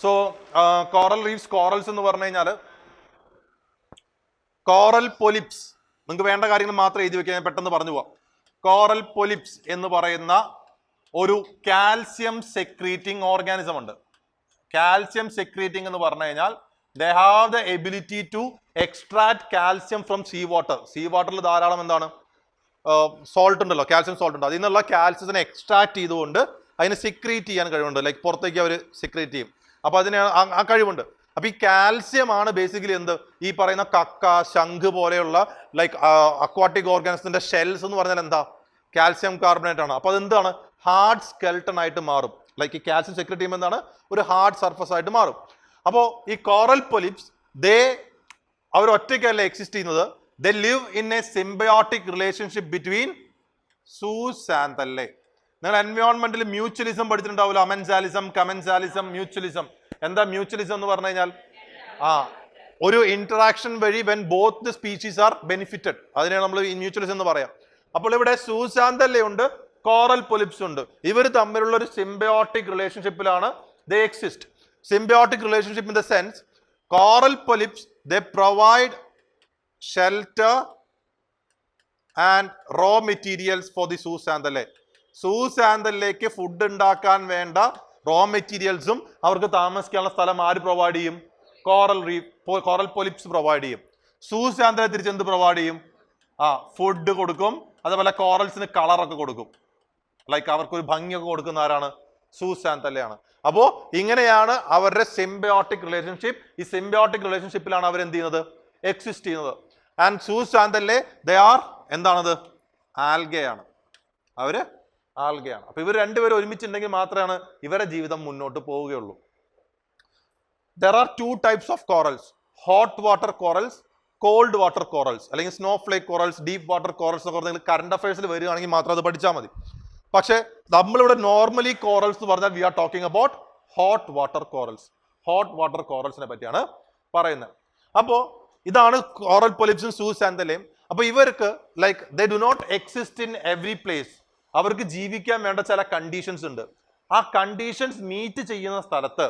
So coral reefs, corals എന്ന് പറഞ്ഞു കഴിഞ്ഞാൽ കോറൽ പൊലിപ്സ്, നിങ്ങൾക്ക് വേണ്ട കാര്യങ്ങൾ മാത്രം എഴുതി വെക്കാൻ പെട്ടെന്ന് പറഞ്ഞു പോവാം. കോറൽ പൊലിപ്സ് എന്ന് പറയുന്ന ഒരു കാൽസ്യം സെക്രീറ്റിംഗ് ഓർഗാനിസം ഉണ്ട്. കാൽസ്യം സെക്രീറ്റിംഗ് എന്ന് പറഞ്ഞു കഴിഞ്ഞാൽ they have the ability to extract calcium from sea water. Sea വാട്ടറിൽ ധാരാളം എന്താണ് സോൾട്ട് ഉണ്ടല്ലോ, കാൽസ്യം സോൾട്ട് ഉണ്ട്. അതിൽ നിന്നുള്ള കാൽസ്യത്തിനെ എക്സ്ട്രാക്ട് ചെയ്തുകൊണ്ട് അതിനെ സെക്രീറ്റ് ചെയ്യാൻ കഴിവുണ്ട്. ലൈക്ക് പുറത്തേക്ക് അവർ സെക്രീറ്റ് ചെയ്യും. അപ്പൊ അതിന് ആ കഴിവുണ്ട്. അപ്പൊ ഈ കാൽസ്യം ആണ് ബേസിക്കലി എന്ത്, ഈ പറയുന്ന കക്ക, ശംഖ് പോലെയുള്ള ലൈക്ക് അക്വാട്ടിക് ഓർഗാനിസത്തിന്റെ ഷെൽസ് എന്ന് പറഞ്ഞാൽ എന്താ, കാൽസ്യം കാർബണേറ്റ് ആണ്. അപ്പൊ അതെന്താണ്, ഹാർഡ് സ്കെൽട്ടൺ ആയിട്ട് മാറും. ലൈക്ക് ഈ കാൽസ്യം സെക്രീറ്റ് ചെയ്യുമ്പോൾ എന്താണ്, ഒരു ഹാർഡ് സർഫസ് ആയിട്ട് മാറും. അപ്പോൾ ഈ കോറൽ പൊലിപ്സ് അവർ ഒറ്റയ്ക്കല്ല എക്സിസ്റ്റ് ചെയ്യുന്നത്. They live in a symbiotic relationship between സൂസാന്തല്ലേ. നിങ്ങൾ എൻവയോൺമെന്റിൽ മ്യൂച്വലിസം പഠിച്ചിട്ടുണ്ടാവില്ല, അമൻസാലിസം, കമൻസാലിസം, മ്യൂച്വലിസം. എന്താ മ്യൂച്വലിസം എന്ന് പറഞ്ഞു കഴിഞ്ഞാൽ ഒരു ഇന്ററാക്ഷൻ വഴി when both the species are benefited, അതിനെയാണ് നമ്മൾ മ്യൂച്വലിസം എന്ന് പറയാം. അപ്പോൾ ഇവിടെ സൂസാന്തല്ലേ ഉണ്ട്, കോറൽ പൊലിപ്സ് ഉണ്ട്. ഇവർ തമ്മിലുള്ള ഒരു സിംബയോട്ടിക് റിലേഷൻഷിപ്പിലാണ് they exist. Symbiotic relationship in the sense, coral polyps, they provide shelter and raw materials for the zooxanthellae. Zooxanthellae food ഉണ്ടാക്കാൻ വേണ്ട റോ മെറ്റീരിയൽസും അവർക്ക് താമസിക്കാനുള്ള സ്ഥലം ആര് പ്രൊവൈഡ് ചെയ്യും, കോറൽ പൊലിപ്സ് പ്രൊവൈഡ് ചെയ്യും. സൂസാന്തലെ തിരിച്ചെന്ത് പ്രൊവൈഡ് ചെയ്യും, ഫുഡ് കൊടുക്കും. അതേപോലെ കോറൽസിന് കളറൊക്കെ കൊടുക്കും. ലൈക്ക് അവർക്കൊരു ഭംഗിയൊക്കെ കൊടുക്കുന്ന ആരാണ്, സൂസാന്തലയാണ്. അപ്പോ ഇങ്ങനെയാണ് അവരുടെ സിംബയോട്ടിക് റിലേഷൻഷിപ്പ്. ഈ സിംബയോട്ടിക് റിലേഷൻഷിപ്പിലാണ് അവർ എന്ത് ചെയ്യുന്നത്, എക്സിസ്റ്റ് ചെയ്യുന്നത്. ആൻഡ് സൂസാന്തലെ ദേ ആർ എന്താണത്, ആൽഗയാണ്. അവര് ആൽഗയാണ്. അപ്പൊ ഇവർ രണ്ടുപേരും ഒരുമിച്ചുണ്ടെങ്കിൽ മാത്രമാണ് ഇവരുടെ ജീവിതം മുന്നോട്ട് പോവുകയുള്ളൂ. There are two types of corals, hot water corals, cold water corals, അല്ലെങ്കിൽ snowflake corals, deep water corals ഒക്കെ പറഞ്ഞാൽ കറണ്ട് അഫയേഴ്സിൽ വരികയാണെങ്കിൽ മാത്രം അത് പഠിച്ചാൽ മതി. പക്ഷെ നമ്മളിവിടെ നോർമലി കോറൽസ് എന്ന് പറഞ്ഞാൽ we are talking about hot water corals. Hot water കോറൽസിനെ പറ്റിയാണ് പറയുന്നത്. അപ്പോൾ ഇതാണ് കോറൽ പൊലിപ്സും സൂസാന്തലയും. അപ്പൊ ഇവർക്ക് like they do not exist in every place. അവർക്ക് ജീവിക്കാൻ വേണ്ട ചില കണ്ടീഷൻസ് ഉണ്ട്. ആ കണ്ടീഷൻസ് മീറ്റ് ചെയ്യുന്ന സ്ഥലത്ത്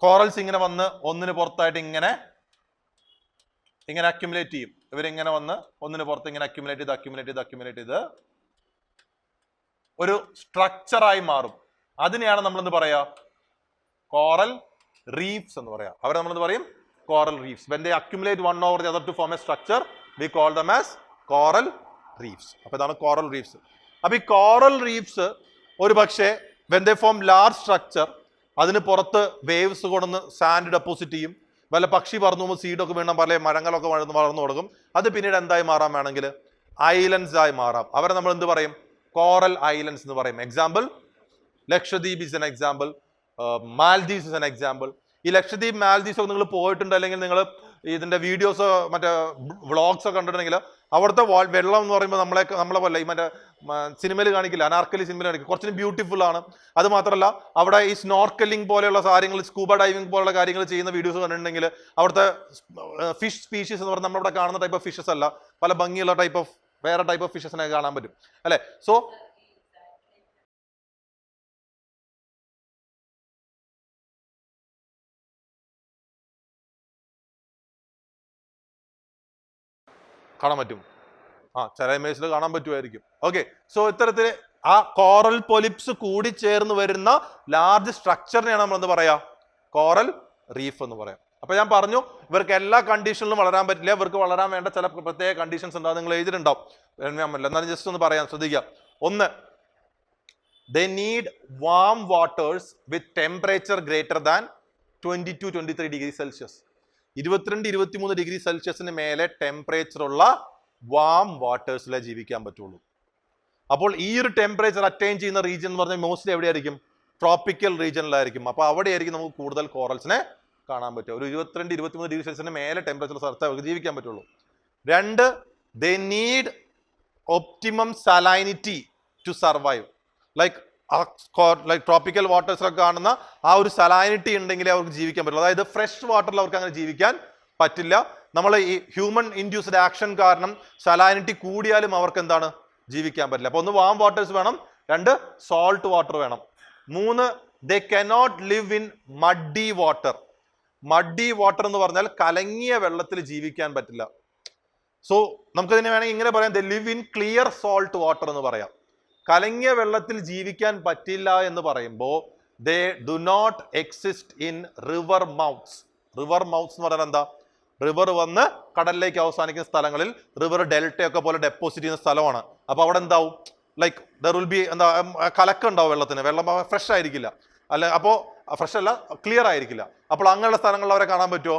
കോറൽസ് ഇങ്ങനെ വന്ന് ഒന്നിന് പുറത്തായിട്ട് ഇങ്ങനെ അക്യുമുലേറ്റ് ചെയ്യും. ഇവരിങ്ങനെ വന്ന് ഒന്നിന് പുറത്ത് ഇങ്ങനെ അക്യുമുലേറ്റ് ചെയ്ത് ഒരു സ്ട്രക്ചറായി മാറും. അതിനെയാണ് നമ്മൾ എന്ത് പറയാ, കോറൽ റീഫ്സ് എന്ന് പറയാം. അവരെ നമ്മൾ എന്ത് പറയും, coral reefs. When they accumulate one over the other to form a structure, we call them as coral reefs. അപ്പൊ ഇതാണ് കോറൽ റീഫ്സ്. അപ്പൊ ഈ കോറൽ റീഫ്സ് ഒരു പക്ഷേ when they form large structure, അതിന് പുറത്ത് വേവ്സ് കൊണ്ടുവന്ന് സാൻഡ് ഡെപ്പോസിറ്റ് ചെയ്യും. വല്ല പക്ഷി പറന്നു പോകുമ്പോൾ സീഡൊക്കെ വീണ പല മരങ്ങളൊക്കെ വളർന്നു കൊടുക്കും. അത് പിന്നീട് എന്തായി മാറാൻ വേണമെങ്കിൽ ഐലൻഡ്സ് ആയി മാറാം. അവരെ നമ്മൾ എന്ത് പറയും, കോറൽ ഐലൻഡ്സ് എന്ന് പറയും. Example Lakshadweep is an example, Maldives is an example. ഈ ലക്ഷദ്വീപ് മാൽദീവ്സ് ഒക്കെ നിങ്ങൾ പോയിട്ടുണ്ട്, അല്ലെങ്കിൽ നിങ്ങൾ ഇതിന്റെ വീഡിയോസ് മറ്റേ വ്ളോഗ്സ് ഒക്കെ കണ്ടിട്ടുണ്ടെങ്കിൽ അവിടുത്തെ വെള്ളം എന്ന് പറയുമ്പോൾ നമ്മളെ പോലെ ഈ മറ്റേ സിനിമയിൽ കാണിക്കില്ല, അനാർക്കലി സിനിമയിൽ കാണിക്കില്ല, കുറച്ചും ബ്യൂട്ടിഫുൾ ആണ്. അത് മാത്രമല്ല അവിടെ ഈ സ്നോർക്കലിംഗ് പോലെയുള്ള കാര്യങ്ങൾ, സ്കൂബ ഡൈവിംഗ് പോലുള്ള കാര്യങ്ങൾ ചെയ്യുന്ന വീഡിയോസ് കണ്ടിട്ടുണ്ടെങ്കിൽ അവിടുത്തെ ഫിഷ് സ്പീഷീസ് എന്ന് പറഞ്ഞാൽ നമ്മളിവിടെ കാണുന്ന ടൈപ്പ് ഓഫ് ഫിഷസ് അല്ല, പല ഭംഗിയുള്ള വേറെ ടൈപ്പ് ഓഫ് ഫിഷസിനെ കാണാൻ പറ്റും അല്ലെ. സോ കാണാൻ പറ്റും, ചില ഇമേജിൽ കാണാൻ പറ്റുമായിരിക്കും. ഓക്കെ, സോ ഇത്തരത്തിൽ ആ കോറൽ പൊലിപ്സ് കൂടി ചേർന്ന് വരുന്ന ലാർജ് സ്ട്രക്ചറിനെയാണ് നമ്മൾ എന്ത് പറയാ, കോറൽ റീഫ് എന്ന് പറയാം. അപ്പൊ ഞാൻ പറഞ്ഞു ഇവർക്ക് എല്ലാ കണ്ടീഷനിലും വളരാൻ പറ്റില്ല. ഇവർക്ക് വളരാൻ വേണ്ട ചില പ്രത്യേക കണ്ടീഷൻസ് ഉണ്ടാവും. നിങ്ങൾ എഴുതിയിട്ടുണ്ടാവും, എന്നാലും ജസ്റ്റ് ഒന്ന് പറയാൻ ശ്രദ്ധിക്കുക. ഒന്ന്, they need warm waters with temperature greater than 22-23 degree Celsius. 22-23 degree സെൽഷ്യസിന് മേലെ ടെമ്പറേച്ചർ ഉള്ള വാം വാട്ടേഴ്സിലെ ജീവിക്കാൻ പറ്റുള്ളൂ. അപ്പോൾ ഈ ഒരു ടെമ്പറേച്ചർ അറ്റൈൻ ചെയ്യുന്ന റീജിയൻ എന്ന് പറഞ്ഞാൽ മോസ്റ്റ്ലി എവിടെയായിരിക്കും, ട്രോപ്പിക്കൽ റീജിയനിലായിരിക്കും. അപ്പോൾ അവിടെയായിരിക്കും നമുക്ക് കൂടുതൽ കോറൽസിനെ കാണാൻ പറ്റുക. ഒരു 22-23 ഡിഗ്രി സെൽഷ്യസിന് മേലെ ടെമ്പറേച്ചർ സ്ഥലത്ത് അവർക്ക് ജീവിക്കാൻ പറ്റുള്ളൂ. രണ്ട്, they need optimum salinity to survive. Like tropical വാട്ടേഴ്സിലൊക്കെ കാണുന്ന ആ ഒരു സലൈനിറ്റി ഉണ്ടെങ്കിലേ അവർക്ക് ജീവിക്കാൻ പറ്റുള്ളൂ. അതായത് ഫ്രഷ് വാട്ടറിൽ അവർക്ക് അങ്ങനെ ജീവിക്കാൻ പറ്റില്ല. നമ്മൾ ഈ ഹ്യൂമൻ ഇൻഡ്യൂസ്ഡ് ആക്ഷൻ കാരണം സലൈനിറ്റി കൂടിയാലും അവർക്ക് എന്താണ്, ജീവിക്കാൻ പറ്റില്ല. അപ്പൊ ഒന്ന് വാം വാട്ടേഴ്സ് വേണം, രണ്ട് സോൾട്ട് വാട്ടർ വേണം, മൂന്ന് they cannot live in muddy water. Muddy water എന്ന് പറഞ്ഞാൽ കലങ്ങിയ വെള്ളത്തിൽ ജീവിക്കാൻ പറ്റില്ല. സോ നമുക്കതിനെ വേണമെങ്കിൽ ഇങ്ങനെ പറയാം, they live in clear salt water എന്ന് പറയാം. കലങ്ങിയ വെള്ളത്തിൽ ജീവിക്കാൻ പറ്റില്ല എന്ന് പറയുമ്പോൾ they do not exist in river mouths. River mouths എന്ന് പറഞ്ഞാൽ എന്താ? റിവർ വന്ന് കടലിലേക്ക് അവസാനിക്കുന്ന സ്ഥലങ്ങളിൽ, റിവർ ഡെൽറ്റയൊക്കെ പോലെ ഡെപ്പോസിറ്റ് ചെയ്യുന്ന സ്ഥലമാണ്. അപ്പൊ അവിടെ എന്താവും? ലൈക്ക് ദർ വിൽ ബി എന്താ, കലക്കുണ്ടാവും വെള്ളത്തിന്, വെള്ളം ഫ്രഷ് ആയിരിക്കില്ല, അല്ല അപ്പോൾ ഫ്രഷ് അല്ല, ക്ലിയർ ആയിരിക്കില്ല. അപ്പോൾ അങ്ങനെയുള്ള സ്ഥലങ്ങളിൽ അവരെ കാണാൻ പറ്റുമോ?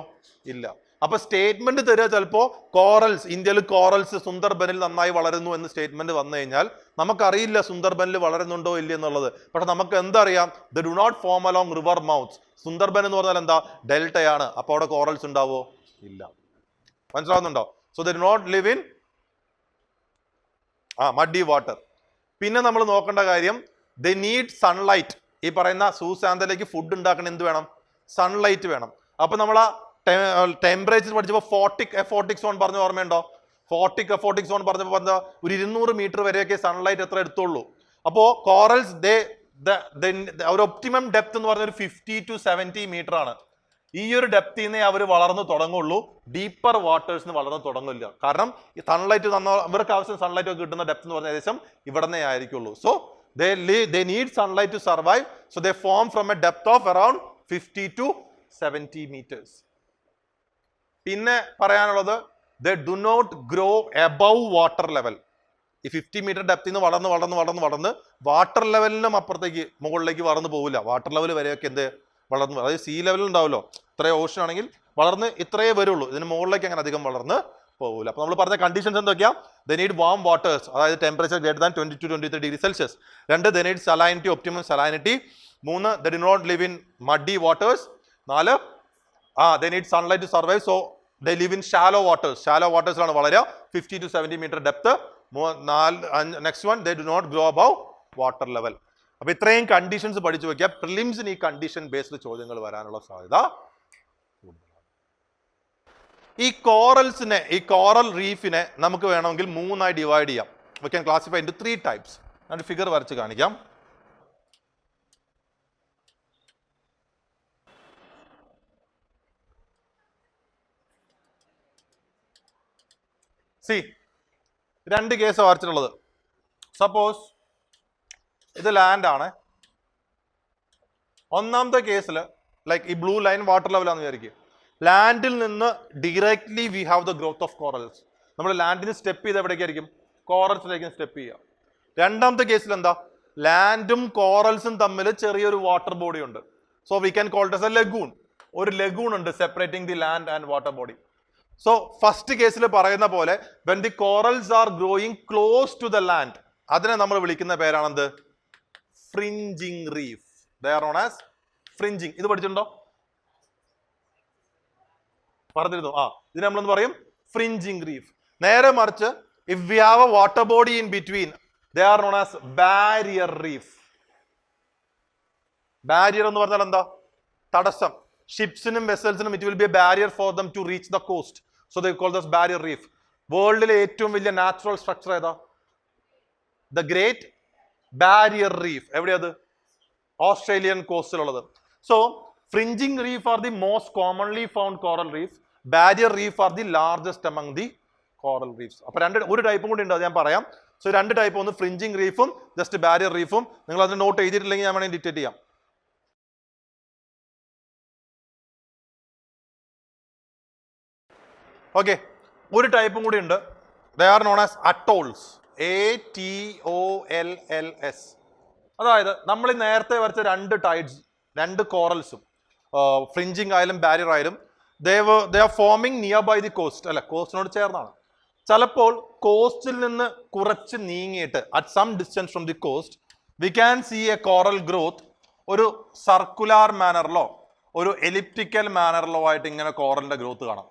ഇല്ല. അപ്പൊ സ്റ്റേറ്റ്മെന്റ് തരിക ചിലപ്പോ കോറൽസ്, ഇന്ത്യയിൽ കോറൽസ് സുന്ദർബനിൽ നന്നായി വളരുന്നു എന്ന് സ്റ്റേറ്റ്മെന്റ് വന്നു കഴിഞ്ഞാൽ നമുക്കറിയില്ല സുന്ദർബനിൽ വളരുന്നുണ്ടോ ഇല്ല എന്നുള്ളത്. പക്ഷെ നമുക്ക് എന്തറിയാം? They do not form along river mouths. Sundarban എന്ന് പറഞ്ഞാൽ എന്താ? ഡെൽറ്റയാണ്. അപ്പൊ അവിടെ കോറൽസ് ഉണ്ടാവോ? ഇല്ല. മനസ്സിലാവുന്നുണ്ടോ? So they do not live in muddy water. പിന്നെ നമ്മൾ നോക്കേണ്ട കാര്യം, ദ നീഡ് സൺലൈറ്റ്. ഈ പറയുന്ന സൂസാന്തലേക്ക് ഫുഡ് ഉണ്ടാക്കണ എന്ത് വേണം? സൺലൈറ്റ് വേണം. അപ്പൊ നമ്മൾ ആ ടെമ്പറേച്ചർ പഠിച്ചപ്പോൾ ഫോർട്ടിക് സോൺ പറഞ്ഞ ഓർമ്മയുണ്ടോ? ഫോർട്ടിക് സോൺ പറഞ്ഞപ്പോൾ പറഞ്ഞ ഒരു 200 മീറ്റർ വരെയൊക്കെ സൺലൈറ്റ് എത്ര എടുത്തുള്ളൂ. അപ്പോ കോറൽസ് ഒരു ഒപ്റ്റിമം ഡെപ്ത് എന്ന് പറഞ്ഞ ഒരു 50 to 70 മീറ്റർ ആണ്. ഈ ഒരു ഡെപ്തിൽ നിന്നേ അവർ വളർന്നു തുടങ്ങുള്ളൂ. ഡീപ്പർ വാട്ടേഴ്സിന് വളർന്നു തുടങ്ങില്ല. കാരണം ഈ സൺലൈറ്റ് ഇവർക്ക് ആവശ്യം സൺലൈറ്റ് ഒക്കെ കിട്ടുന്ന ഡെപ്ത് എന്ന് പറഞ്ഞ ഏകദേശം ഇവിടെ നിന്നേ ആയിരിക്കുള്ളൂ. So they need sunlight to survive, so they form from a depth of around 50 to 70 meters. പിന്നെ പറയാനുള്ളത്, they do not grow above water level. ഈ 50 മീറ്റർ ഡെപ്തിൽ നിന്ന് വളർന്ന് വാട്ടർ ലെവലിനും അപ്പുറത്തേക്ക് മുകളിലേക്ക് വളർന്നു പോകില്ല. വാട്ടർ ലെവൽ വരെയൊക്കെ എന്ത് വളർന്നു, അതായത് സീ ലെവലിൽ ഉണ്ടാവുമല്ലോ, ഇത്രയും ഓഷൻ ആണെങ്കിൽ വളർന്ന് ഇത്രയേ വരുള്ളൂ. ഇതിന് മുകളിലേക്ക് അങ്ങനെ അധികം വളർന്ന് പോകില്ല. അപ്പൊ നമ്മൾ പറഞ്ഞ കണ്ടീഷൻസ് എന്തൊക്കെയാ? ദേ നീഡ് വാം വാട്ടേഴ്സ്, അതായത് temperature greater than 20 to 23 degree Celsius. 2 they need salinity, optimum salinity. 3 they do not live in muddy waters. 4 they need sunlight to survive, so they live in shallow waters. Shallow വാട്ടേഴ്സിലാണ് വളരുക, 50 to 70 metre depth. Next one, they do not grow above water level. അപ്പൊ ഇത്രയും conditions പഠിച്ചു വെക്കുക. പ്രിലിംസിന് ഈ condition based ചോദ്യങ്ങൾ വരാനുള്ള സാധ്യത. ഈ കോറൽ റീഫിനെ നമുക്ക് വേണമെങ്കിൽ 3ആയി ഡിവൈഡ് ചെയ്യാം. We can classify into 3 types. ഞാൻ ഫിഗർ വരച്ച് കാണിക്കാം. സി, 2 കേസ് വരച്ചിട്ടുള്ളത്. സപ്പോസ് ഇത് ലാൻഡ് ആണ്. ഒന്നാമത്തെ കേസിൽ ലൈക്ക് ഈ ബ്ലൂ ലൈൻ വാട്ടർ ലെവലാന്ന് വിചാരിക്കുക. ലാൻഡിൽ നിന്ന് directly we have the growth of corals. നമ്മൾ ലാൻഡിന് സ്റ്റെപ്പ് ചെയ്ത് എവിടേക്കായിരിക്കും? കോറൽസിലേക്കും സ്റ്റെപ്പ് ചെയ്യുക. രണ്ടാമത്തെ കേസിൽ എന്താ? ലാൻഡും കോറൽസും തമ്മിൽ ചെറിയൊരു വാട്ടർ ബോഡി ഉണ്ട്. So we can call it a lagoon. ഒരു ലഗൂൺ ഉണ്ട് separating the land and water body. So first കേസിൽ പറയുന്ന പോലെ when the corals are growing close to the land, അതിനെ നമ്മൾ വിളിക്കുന്ന പേരാണെന്ത്? Fringing reef. They are known as fringing. ഇത് പഠിച്ചിട്ടുണ്ടോ? പറഞ്ഞിരുന്നു. ഇതിന് നമ്മളെന്ന് പറയും ഫ്രിഞ്ചിങ് റീഫ്. നേരെ മറിച്ച് if we have a water body in between, they are known as barrier reef. Barrier എന്ന് പറഞ്ഞാൽ എന്താ? തടസ്സം. ഷിപ്സിനും വെസൽസിനും it will be a barrier for them to reach the coast. So they call this barrier reef. വേൾഡിലെ ഏറ്റവും വലിയ natural structure ഏതാ? The great barrier reef. എവിടെയത്? ഓസ്ട്രേലിയൻ കോസ്റ്റിലുള്ളത്. So fringing reef are the most commonly found coral reef. Barrier reef are the largest among the coral reefs. അപ്പൊ ഒരു ടൈപ്പും കൂടി ഉണ്ട്, അത് ഞാൻ പറയാം. സോ 2 ടൈപ്പ്, ഒന്ന് ഫ്രിഞ്ചിങ് റീഫും ജസ്റ്റ് ബാരിയർ റീഫും. നിങ്ങൾ അതിന് നോട്ട് എഴുതിയിട്ടില്ലെങ്കിൽ ഞാൻ വേണമെങ്കിൽ ഡിറ്റക്ട് ചെയ്യാം. ഓക്കെ, ഒരു ടൈപ്പും കൂടി ഉണ്ട്. They are known as atolls. ATOLLS. അതായത് നമ്മൾ നേരത്തെ വരച്ച 2 ടൈഡ്സ്, 2 കോറൽസും ഫ്രിഞ്ചിങ് ആയാലും ബാരിയർ ആയാലും they are forming near by the coast. അല്ലെ, കോസ്റ്റിനോട് ചേർന്നാണ്. ചിലപ്പോൾ കോസ്റ്റിൽ നിന്ന് കുറച്ച് നീങ്ങിയിട്ട് at some distance from the coast we can see a coral growth. ഒരു സർക്കുലാർ മാനറിലോ ഒരു എലിപ്റ്റിക്കൽ മാനറിലോ ആയിട്ട് ഇങ്ങനെ കോറലിന്റെ ഗ്രോത്ത് കാണാം.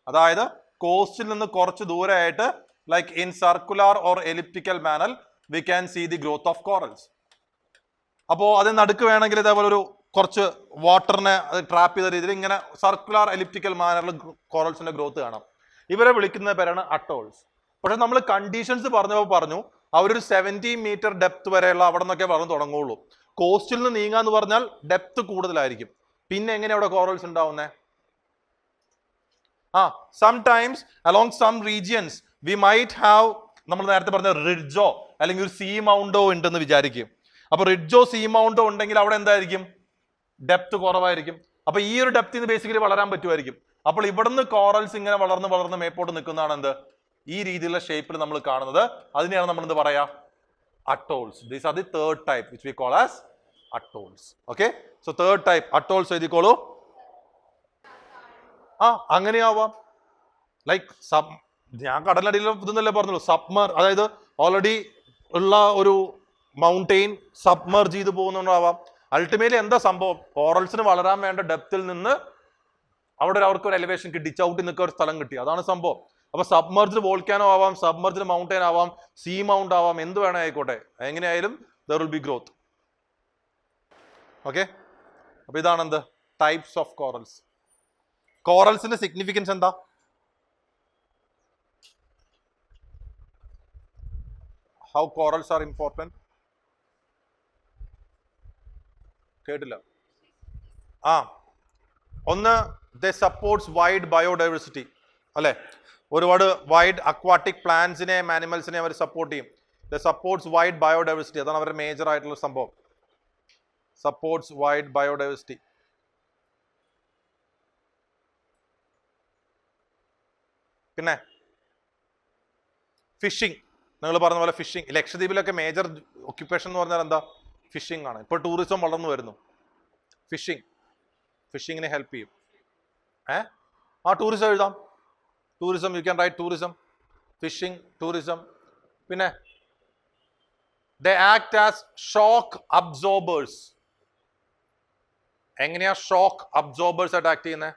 അതായത് കോസ്റ്റിൽ നിന്ന് കുറച്ച് ദൂരെയായിട്ട് like in circular or elliptical manner we can see the growth of corals. അപ്പോൾ അതിന് നടുക്ക് വേണമെങ്കിൽ ഇതേപോലെ ഒരു കുറച്ച് വാട്ടറിനെ ട്രാപ്പ് ചെയ്ത രീതിയിൽ ഇങ്ങനെ സർക്കുലാർ എലിപ്റ്റിക്കൽ മാനറിൽ കോറൽസിന്റെ ഗ്രോത്ത് കാണാം. ഇവരെ വിളിക്കുന്ന പേരാണ് അട്ടോൾസ്. പക്ഷെ നമ്മൾ കണ്ടീഷൻസ് പറഞ്ഞപ്പോൾ പറഞ്ഞു അവരൊരു 70 മീറ്റർ ഡെപ്ത് വരെയുള്ള അവിടെ നിന്നൊക്കെ വളർന്നു തുടങ്ങുള്ളൂ. കോസ്റ്റിൽ നിന്ന് നീങ്ങാന്ന് പറഞ്ഞാൽ ഡെപ്ത് കൂടുതലായിരിക്കും. പിന്നെ എങ്ങനെ അവിടെ കോറൽസ് ഉണ്ടാവുന്നേ? Sometimes along some regions we might have, നമ്മൾ നേരത്തെ പറഞ്ഞ റിഡ്ജോ അല്ലെങ്കിൽ ഒരു സീ മൗണ്ടോ ഉണ്ടെന്ന് വിചാരിക്കും. അപ്പൊ റിഡ്ജോ സീ മൗണ്ടോ ഉണ്ടെങ്കിൽ അവിടെ എന്തായിരിക്കും? ഡെപ്ത് കുറവായിരിക്കും. അപ്പൊ ഈ ഒരു ഡെപ്തിന് ബേസിക്കലി വളരാൻ പറ്റുമായിരിക്കും. അപ്പോൾ ഇവിടുന്ന് കോറൽസ് ഇങ്ങനെ വളർന്ന് വളർന്ന് മേപ്പോട്ട് നിൽക്കുന്നതാണ് എന്ത്? ഈ രീതിയിലുള്ള ഷേപ്പിൽ നമ്മൾ കാണുന്നത്. അതിനെയാണ് നമ്മൾ എന്ത് പറയാ? Atolls. These are the third type which we call as atolls. Okay, so third type atolls എഴുതിക്കോളൂ. അങ്ങനെയാവാം. ലൈക്ക് ഞാൻ കടലടിയിൽ ഇതെന്നല്ലേ പറഞ്ഞുള്ളൂ, അതായത് ഓൾറെഡി ഉള്ള ഒരു മൗണ്ടെയിൻ സബ്മർജ് ചെയ്ത് പോകുന്നുണ്ടാവാം. അൾട്ടിമേറ്റ്ലി എന്താ സംഭവം? കോറൽസിന് വളരാൻ വേണ്ട ഡെപ്തിൽ നിന്ന് അവിടെ അവർക്ക് ഒരു എലിവേഷൻ കിട്ടി, ചവിട്ടി നിൽക്കുക ഒരു സ്ഥലം കിട്ടി, അതാണ് സംഭവം. അപ്പൊ സബ്മർജ്ഡ് വോൾക്കാനോ ആവാം, സബ്മർജ്ഡ് മൗണ്ടെയിൻ ആവാം, സീ മൗണ്ട് ആവാം, എന്ത് വേണേ ആയിക്കോട്ടെ, എങ്ങനെയായാലും there will be growth. Okay, അപ്പൊ ഇതാണ് എന്ത്? Types of corals. കോറൽസിന്റെ സിഗ്നിഫിക്കൻസ് എന്താ? How corals are important? കേട്ടില്ല. ഒന്ന്, ദേ സപ്പോർട്ട്സ് വൈഡ് ബയോഡൈവേഴ്സിറ്റി, അല്ലെ? ഒരുപാട് വൈഡ് അക്വാട്ടിക് പ്ലാന്റ്സിനെയും ആനിമൽസിനെയും അവർ സപ്പോർട്ട് ചെയ്യും. ദേ സപ്പോർട്ട്സ് വൈഡ് ബയോഡൈവേഴ്സിറ്റി, അതാണ് അവരുടെ മേജർ ആയിട്ടുള്ള സംഭവം. Supports wide biodiversity. പിന്നെ ഫിഷിംഗ്, നിങ്ങൾ പറഞ്ഞ പോലെ ഫിഷിംഗ്. ലക്ഷദ്വീപിലൊക്കെ മേജർ ഒക്യുപ്പേഷൻ എന്ന് പറഞ്ഞാൽ എന്താ? ഫിഷിംഗ് ആണ്. ഇപ്പോൾ ടൂറിസം വളർന്നു വരുന്നു. ഫിഷിങ്ങിനെ ഹെൽപ്പ് ചെയ്യും. ടൂറിസം എഴുതാം. Tourism, you can write tourism, fishing, tourism. പിന്നെ they act as shock absorbers. എങ്ങനെയാ ഷോക്ക് അബ്സോർബേഴ്സ് ആയിട്ട് ആക്ട് ചെയ്യുന്നത്?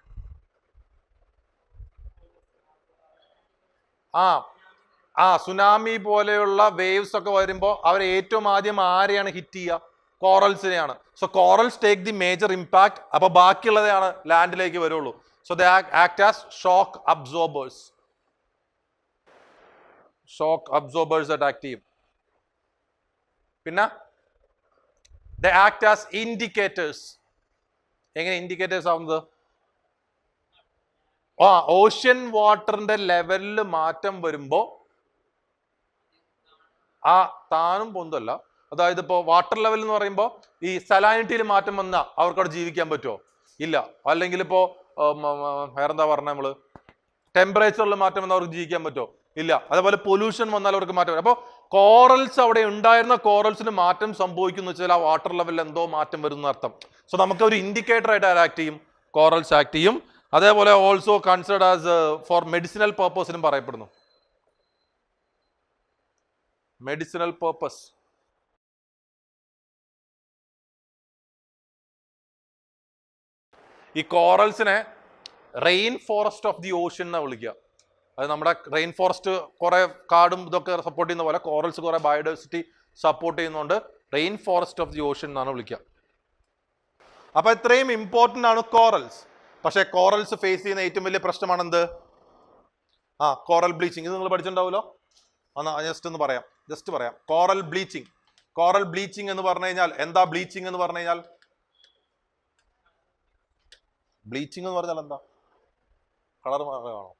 സുനാമി പോലെയുള്ള വേവ്സ് ഒക്കെ വരുമ്പോൾ അവർ ഏറ്റവും ആദ്യം ആരെയാണ് ഹിറ്റ് ചെയ്യുക? കോറൽസിനെയാണ്. So corals take the major impact. അപ്പൊ ബാക്കിയുള്ളതാണ് ലാൻഡിലേക്ക് വരുള്ളൂ. So they act as shock absorbers. Shock absorbers ആയിട്ട് ആക്ട് ചെയ്യും. പിന്നെ ദേ ആക്ട് ആസ് ഇൻഡിക്കേറ്റേഴ്സ്. എങ്ങനെ ഇൻഡിക്കേറ്റേഴ്സ് ആവുന്നത്? ഓഷ്യൻ വാട്ടറിന്റെ ലെവലിൽ മാറ്റം വരുമ്പോ താനും പൊന്തല്ല. അതായത് ഇപ്പോൾ വാട്ടർ ലെവൽ എന്ന് പറയുമ്പോൾ ഈ സലാനിറ്റിയിൽ മാറ്റം വന്നാൽ അവർക്ക് അവിടെ ജീവിക്കാൻ പറ്റുമോ? ഇല്ല. അല്ലെങ്കിൽ ഇപ്പോ വേറെന്താ പറഞ്ഞ നമ്മള്, ടെമ്പറേച്ചറിൽ മാറ്റം വന്നാൽ അവർക്ക് ജീവിക്കാൻ പറ്റുമോ? ഇല്ല. അതേപോലെ പൊല്യൂഷൻ വന്നാൽ അവർക്ക് മാറ്റം വരും. അപ്പോൾ കോറൽസ്, അവിടെ ഉണ്ടായിരുന്ന കോറൽസിന് മാറ്റം സംഭവിക്കുന്നു വെച്ചാൽ ആ വാട്ടർ ലെവലിൽ എന്തോ മാറ്റം വരുന്ന അർത്ഥം. സോ നമുക്ക് ഒരു ഇൻഡിക്കേറ്റർ ആയിട്ട് ആക്ട് ചെയ്യും, കോറൽസ് ആക്ട് ചെയ്യും. അതേപോലെ also considered as for medicinal പർപ്പസിനും പറയപ്പെടുന്നു. Medicinal purpose. ഈ കോറൽസിനെ rain forest of the ocean എന്നാണ് വിളിക്കുക. അത് നമ്മുടെ റെയിൻ ഫോറസ്റ്റ് കുറെ കാടും ഇതൊക്കെ സപ്പോർട്ട് ചെയ്യുന്ന പോലെ കോറൽസ് കുറെ ബയോഡൈവേഴ്സിറ്റി സപ്പോർട്ട് ചെയ്യുന്നതുകൊണ്ട് rain forest of the ocean എന്നാണ് വിളിക്കുക. അപ്പൊ ഇത്രയും ഇമ്പോർട്ടൻ്റ് ആണ് കോറൽസ്. പക്ഷേ കോറൽസ് ഫേസ് ചെയ്യുന്ന ഏറ്റവും വലിയ പ്രശ്നമാണ് എന്ത്? Coral bleaching. ഇത് നിങ്ങൾ പഠിച്ചിട്ടുണ്ടാവുമല്ലോ. ജസ്റ്റ് പറയാം. Coral bleaching. കോറൽ ബ്ലീച്ചിങ് എന്ന് പറഞ്ഞു കഴിഞ്ഞാൽ എന്താ? ബ്ലീച്ചിങ് എന്ന് പറഞ്ഞു കഴിഞ്ഞാൽ എന്താ? കളർ മാറുകയാണോ?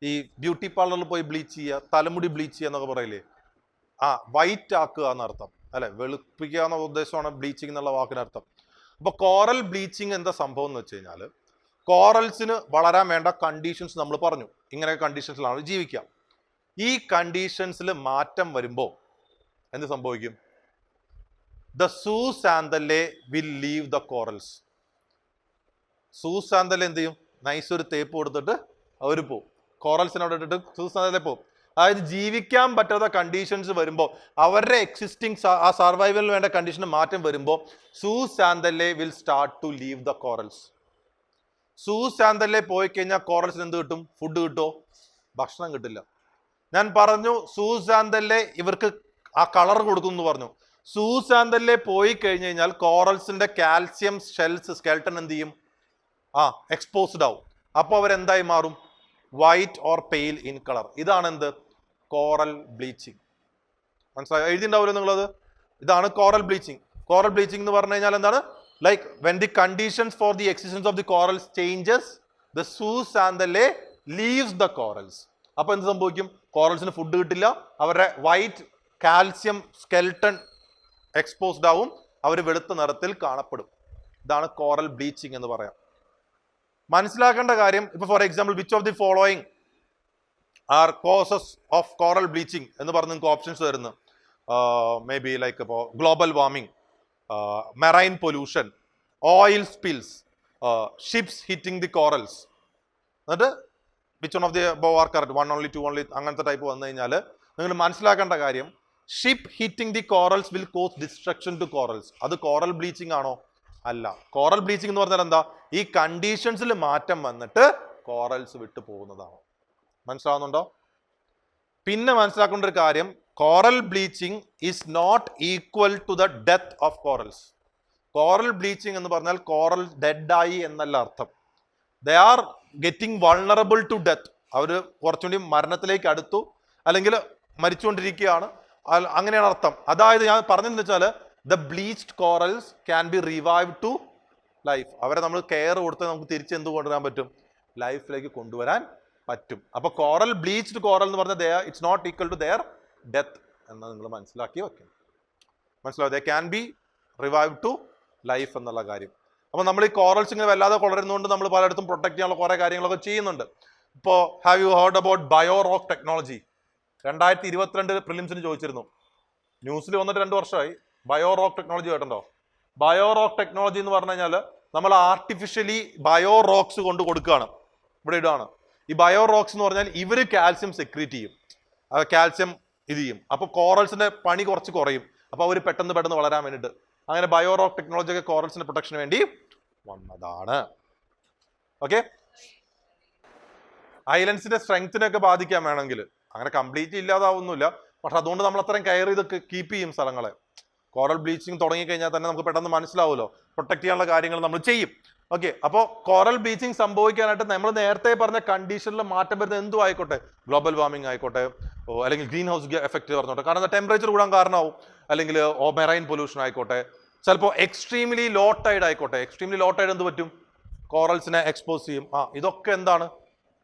ഈ ബ്യൂട്ടി പാർലറിൽ പോയി ബ്ലീച്ച് ചെയ്യുക, തലമുടി ബ്ലീച്ച് ചെയ്യുക എന്നൊക്കെ പറയില്ലേ? വൈറ്റ് ആക്കുക എന്നർത്ഥം, അല്ലെ? വെളുപ്പിക്കുക എന്ന ഉദ്ദേശമാണ് ബ്ലീച്ചിങ് എന്നുള്ള വാക്കിനർത്ഥം. അപ്പൊ കോറൽ ബ്ലീച്ചിങ് എന്താ സംഭവം എന്ന് വെച്ച് കഴിഞ്ഞാൽ, കോറൽസിന് വളരാൻ വേണ്ട കണ്ടീഷൻസ് നമ്മൾ പറഞ്ഞു. ഇങ്ങനെ കണ്ടീഷൻസിലാണ് ജീവിക്കുക. ഈ കണ്ടീഷൻസിൽ മാറ്റം വരുമ്പോൾ എന്ത് സംഭവിക്കും? The zooxanthellae will leave the corals. Zooxanthellae എന്ത് ചെയ്യും? നൈസ് ഒരു തേപ്പ് കൊടുത്തിട്ട് അവർ പോവും. കോറൽസിനെ അവിടെ ഇട്ടിട്ട് സൂസാന്തല്ലേ പോവും. അതായത് ജീവിക്കാൻ പറ്റാത്ത കണ്ടീഷൻസ് വരുമ്പോൾ, അവരുടെ എക്സിസ്റ്റിംഗ് ആ സർവൈവലിന് വേണ്ട കണ്ടീഷന് മാറ്റം വരുമ്പോൾ zooxanthellae will start to leave the corals. Zooxanthellae പോയി കഴിഞ്ഞാൽ കോറൽസിന് എന്ത് കിട്ടും? ഫുഡ് കിട്ടുമോ? ഭക്ഷണം കിട്ടില്ല. ഞാൻ പറഞ്ഞു സൂസാന്തല്ലേ ഇവർക്ക് ആ കളർ കൊടുക്കും എന്ന് പറഞ്ഞു. സൂസാന്തല്ലേ പോയി കഴിഞ്ഞു കഴിഞ്ഞാൽ കോറൽസിന്റെ കാൽസ്യം ഷെൽസ്, സ്കെൽട്ടൺ എന്ത് ചെയ്യും? എക്സ്പോസ്ഡ് ആവും. അപ്പോൾ അവരെന്തായി മാറും? White or pale in colour. ഇതാണ് എന്ത്? Coral bleaching. മനസ്സിലായോ? എഴുതിണ്ടാവുമല്ലോ നിങ്ങളത്. ഇതാണ് കോറൽ ബ്ലീച്ചിങ്. കോറൽ ബ്ലീച്ചിങ് എന്ന് പറഞ്ഞു കഴിഞ്ഞാൽ എന്താണ്? Like when the conditions for the existence of the corals changes the zooxanthellae leaves the corals. അപ്പൊ എന്ത് സംഭവിക്കും? കോറൽസിന് ഫുഡ് കിട്ടില്ല, അവരുടെ വൈറ്റ് കാൽസ്യം സ്കെൽട്ടൺ എക്സ്പോസ്ഡ് ആവും, അവർ വെളുത്ത നിറത്തിൽ കാണപ്പെടും. ഇതാണ് കോറൽ ബ്ലീച്ചിങ് എന്ന് പറയാം. മനസ്സിലാക്കേണ്ട കാര്യം, ഇപ്പൊ for example which of the following are causes of coral bleaching എന്ന് പറഞ്ഞ് നിങ്ങൾക്ക് ഓപ്ഷൻസ് തരുന്നു. മേ ബി ലൈക്ക് ഇപ്പോൾ global warming, marine pollution, oil spills, ships hitting the corals. എന്നിട്ട് which one of the above are correct, 1 only 2 only അങ്ങനത്തെ type വന്നു കഴിഞ്ഞാൽ നിങ്ങൾ മനസ്സിലാക്കേണ്ട കാര്യം, ship hitting the corals will cause destruction to corals. അത് coral bleaching ആണോ? അല്ല. കോറൽ ബ്ലീച്ചിങ് എന്ന് പറഞ്ഞാൽ എന്താ? ഈ കണ്ടീഷൻസിൽ മാറ്റം വന്നിട്ട് കോറൽസ് വിട്ടു പോകുന്നതാണ്. മനസ്സിലാവുന്നുണ്ടോ? പിന്നെ മനസ്സിലാക്കേണ്ട ഒരു കാര്യം, coral bleaching is not equal to the death of corals. Coral bleaching എന്ന് പറഞ്ഞാൽ കോറൽ ഡെഡ് ആയി എന്നല്ല അർത്ഥം. They are getting vulnerable to death. അവർ കുറച്ചുകൂടി മരണത്തിലേക്ക് അടുത്തു, അല്ലെങ്കിൽ മരിച്ചുകൊണ്ടിരിക്കുകയാണ്, അങ്ങനെയാണ് അർത്ഥം. അതായത് ഞാൻ പറഞ്ഞതെന്ന് വെച്ചാൽ the bleached corals can be revive to life. അവരെ നമ്മൾ കെയർ കൊടുത്ത് നമുക്ക് തിരിച്ച് എന്ത് കൊണ്ടുവരാൻ പറ്റും? ലൈഫിലേക്ക് കൊണ്ടുവരാൻ പറ്റും. അപ്പൊ കോറൽ ബ്ലീച്ച്ഡ് കോറൽ എന്ന് പറഞ്ഞാൽ it's not equal to their death എന്ന് നിങ്ങൾ മനസ്സിലാക്കി വെക്കണം. മനസ്സിലാവും? They can be revive to life എന്നുള്ള കാര്യം. അപ്പൊ നമ്മൾ ഈ കോറൽസ് ഇങ്ങനെ വല്ലാതെ വളരുന്നതുകൊണ്ട് നമ്മൾ പലയിടത്തും പ്രൊട്ടക്ട് ചെയ്യാനുള്ള കുറെ കാര്യങ്ങളൊക്കെ ചെയ്യുന്നുണ്ട്. ഇപ്പോൾ have you heard about bio rock technology? 2022 പ്രിലിംസിന് ചോദിച്ചിരുന്നു. ന്യൂസിൽ വന്നിട്ട് 2 വർഷമായി. ബയോ റോക്ക് ടെക്നോളജി കേട്ടോ? ബയോ റോക്ക് ടെക്നോളജി എന്ന് പറഞ്ഞു കഴിഞ്ഞാൽ നമ്മൾ ആർട്ടിഫിഷ്യലി ബയോ റോക്സ് കൊണ്ട് കൊടുക്കുകയാണ്, ഇവിടെ ഇടുകയാണ്. ഈ ബയോ റോക്സ് എന്ന് പറഞ്ഞാൽ ഇവർ കാൽസ്യം സെക്രീറ്റ് ചെയ്യും, കാൽസ്യം ഇത് ചെയ്യും. അപ്പോൾ കോറൽസിന്റെ പണി കുറച്ച് കുറയും, അപ്പോൾ അവർ പെട്ടെന്ന് വളരാൻ വേണ്ടിയിട്ട്. അങ്ങനെ ബയോ റോക്ക് ടെക്നോളജി ഒക്കെ കോറൽസിന്റെ പ്രൊട്ടക്ഷന് വേണ്ടി വന്നതാണ്. ഓക്കെ, ഐലൻഡ്സിന്റെ സ്ട്രെങ്ത്തിനൊക്കെ ബാധിക്കാൻ വേണമെങ്കിൽ, അങ്ങനെ കംപ്ലീറ്റ് ഇല്ലാതാവുന്നില്ല, പക്ഷെ അതുകൊണ്ട് നമ്മൾ അത്രയും കെയർ ചെയ്ത് കീപ്പ് ചെയ്യും സ്ഥലങ്ങളെ. കോറൽ ബ്ലീച്ചിങ് തുടങ്ങിക്കഴിഞ്ഞാൽ തന്നെ നമുക്ക് പെട്ടെന്ന് മനസ്സിലാവുമല്ലോ, പ്രൊട്ടക്ട് ചെയ്യാനുള്ള കാര്യങ്ങൾ നമ്മൾ ചെയ്യും. ഓക്കെ, അപ്പോൾ കോറൽ ബ്ലീച്ചിങ് സംഭവിക്കാനായിട്ട് നമ്മൾ നേരത്തെ പറഞ്ഞ കണ്ടീഷനിൽ മാറ്റം വരുന്നത് എന്തും ആയിക്കോട്ടെ, ഗ്ലോബൽ വാർമിംഗ് ആയിക്കോട്ടെ, അല്ലെങ്കിൽ ഗ്രീൻ ഹൗസ് എഫക്റ്റ് പറഞ്ഞോട്ടെ, കാരണം ടെമ്പറേച്ചർ കൂടാൻ കാരണമാവും, അല്ലെങ്കിൽ മെറൈൻ പൊല്യൂഷൻ ആയിക്കോട്ടെ, ചിലപ്പോൾ എക്സ്ട്രീംലി ലോ ടൈഡ് ആയിക്കോട്ടെ. എക്സ്ട്രീംലി ലോ ടൈഡ് എന്ത് പറ്റും? കോറൽസിനെ എക്സ്പോസ് ചെയ്യും. ഇതൊക്കെ എന്താണ്?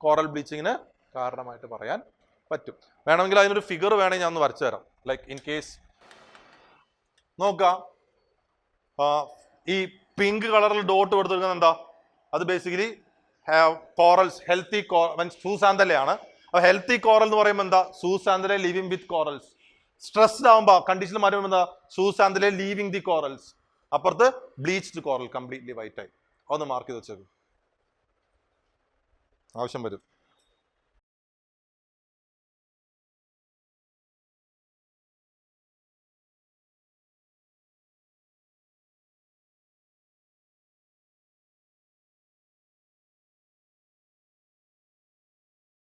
കോറൽ ബ്ലീച്ചിങ്ങിന് കാരണമായിട്ട് പറയാൻ പറ്റും. വേണമെങ്കിൽ അതിനൊരു ഫിഗർ വേണമെങ്കിൽ ഞാൻ ഒന്ന് വരച്ചു തരാം. ലൈക്ക് ഇൻ കേസ് നോക്കാം, ഈ പിങ്ക് കളറിൽ ഡോട്ട് കൊടുത്തിരിക്കുന്നത് എന്താ? അത് ബേസിക്കലി കോറൽസ്, ഹെൽത്തി സൂസാന്തലയാണ്. അപ്പോൾ ഹെൽത്തി കോറൽ എന്ന് പറയുമ്പോൾ എന്താ? സൂസാന്തലെ ലിവിങ് വിത്ത് കോറൽസ്. സ്ട്രെസ്ഡ് ആകുമ്പോൾ കണ്ടീഷൻ മാറ്റുമ്പോൾ എന്താ? സൂസാന്തലെ ലീവിങ് ദി കോറൽസ്. അപ്പുറത്ത് ബ്ലീച്ച്ഡ് കോറൽ കംപ്ലീറ്റ്ലി വൈറ്റ് ആയി. ഒന്ന് മാർക്ക് ചെയ്ത് വെച്ചേക്കും, ആവശ്യം വരും.